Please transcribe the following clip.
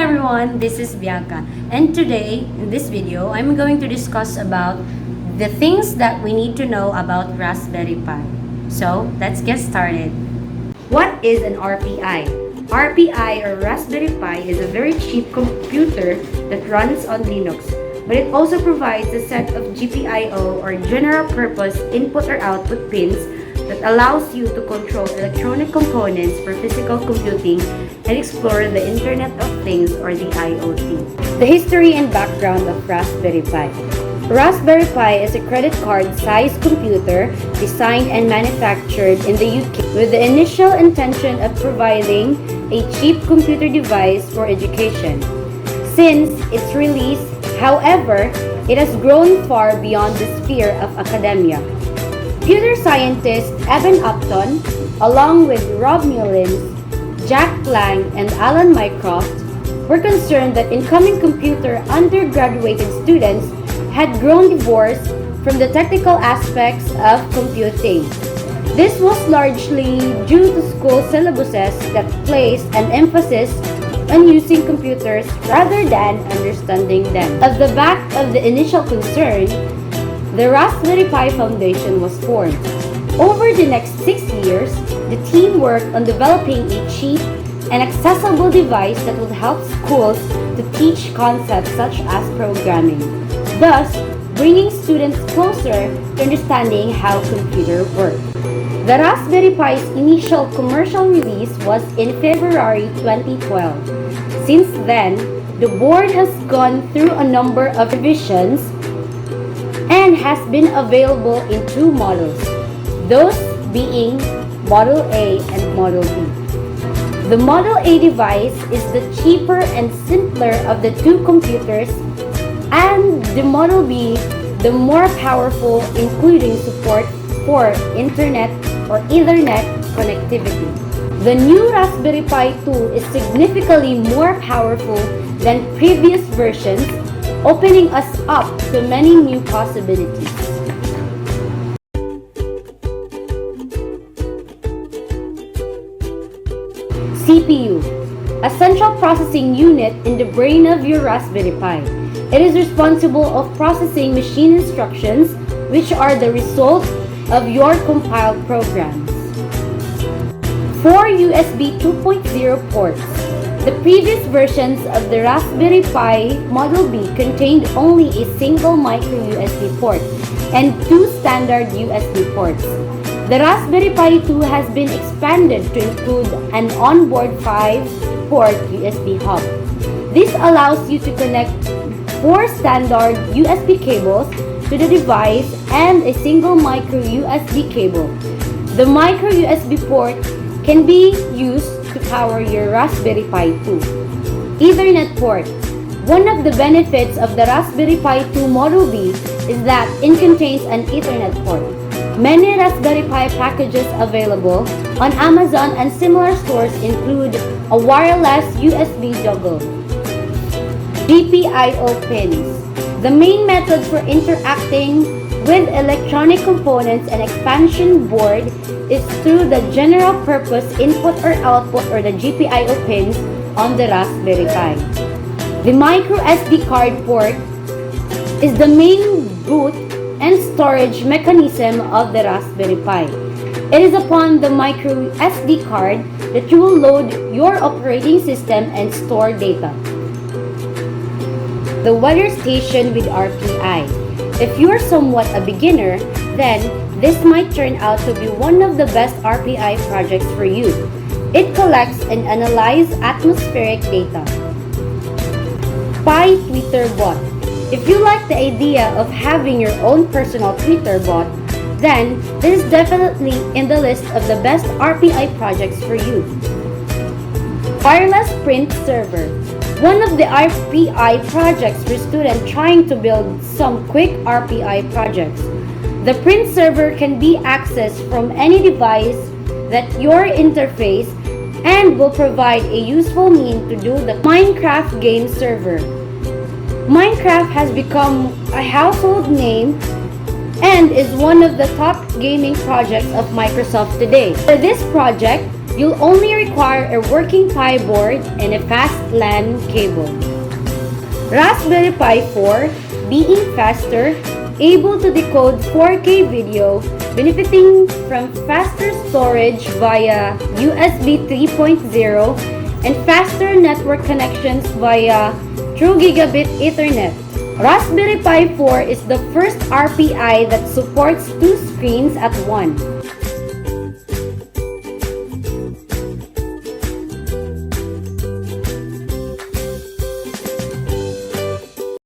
everyone, this is Bianca, and today in this video I'm going to discuss about the things that we need to know about Raspberry Pi. So let's get started. What is an RPI? RPI or Raspberry Pi is a very cheap computer that runs on Linux, but it also provides a set of GPIO or general purpose input or output pins that allows you to control electronic components for physical computing and explore the Internet of Things or the IoT. The history and background of Raspberry Pi. Raspberry Pi is a credit card-sized computer designed and manufactured in the UK with the initial intention of providing a cheap computer device for education. Since its release, however, it has grown far beyond the sphere of academia. Computer scientists Evan Upton, along with Rob Mullins, Jack Lang, and Alan Mycroft, were concerned that incoming computer undergraduate students had grown divorced from the technical aspects of computing. This was largely due to school syllabuses that placed an emphasis on using computers rather than understanding them. At the back of the initial concern, the Raspberry Pi Foundation was formed. Over the next 6 years, the team worked on developing a cheap and accessible device that would help schools to teach concepts such as programming, thus bringing students closer to understanding how computers work. The Raspberry Pi's initial commercial release was in February 2012. Since then, the board has gone through a number of revisions and has been available in two models, those being Model A and Model B. The Model A device is the cheaper and simpler of the two computers, and the Model B the more powerful, including support for Internet or Ethernet connectivity. The new Raspberry Pi 2 is significantly more powerful than previous versions, opening us up to many new possibilities. CPU, a central processing unit in the brain of your Raspberry Pi. It is responsible of processing machine instructions, which are the result of your compiled programs. 4 USB 2.0 ports. The previous versions of the Raspberry Pi Model B contained only a single micro USB port and two standard USB ports. The Raspberry Pi 2 has been expanded to include an onboard 5-port USB hub. This allows you to connect 4 standard USB cables to the device and a single micro USB cable. The micro USB port can be used to power your Raspberry Pi 2. Ethernet port. One of the benefits of the Raspberry Pi 2 Model B is that it contains an Ethernet port. Many Raspberry Pi packages available on Amazon and similar stores include a wireless USB dongle. GPIO pins. The main method for interacting with electronic components and expansion board is through the general purpose input or output or the GPIO pins on the Raspberry Pi. The micro SD card port is the main boot and storage mechanism of the Raspberry Pi. It is upon the micro SD card that you will load your operating system and store data. The weather station with RPI. If you are somewhat a beginner, then this might turn out to be one of the best RPI projects for you. It collects and analyzes atmospheric data. Pi Twitter bot. If you like the idea of having your own personal Twitter bot, then this is definitely in the list of the best RPI projects for you. Wireless print server. One of the RPI projects for students trying to build some quick RPI projects. The print server can be accessed from any device that your interface and will provide a useful means to do the Minecraft game server. Minecraft has become a household name and is one of the top gaming projects of Microsoft today. For this project, You'll only require a working Pi board and a fast LAN cable. Raspberry Pi 4, being faster, able to decode 4K video, benefiting from faster storage via USB 3.0 and faster network connections via True Gigabit Ethernet. Raspberry Pi 4 is the first RPI that supports two screens at once.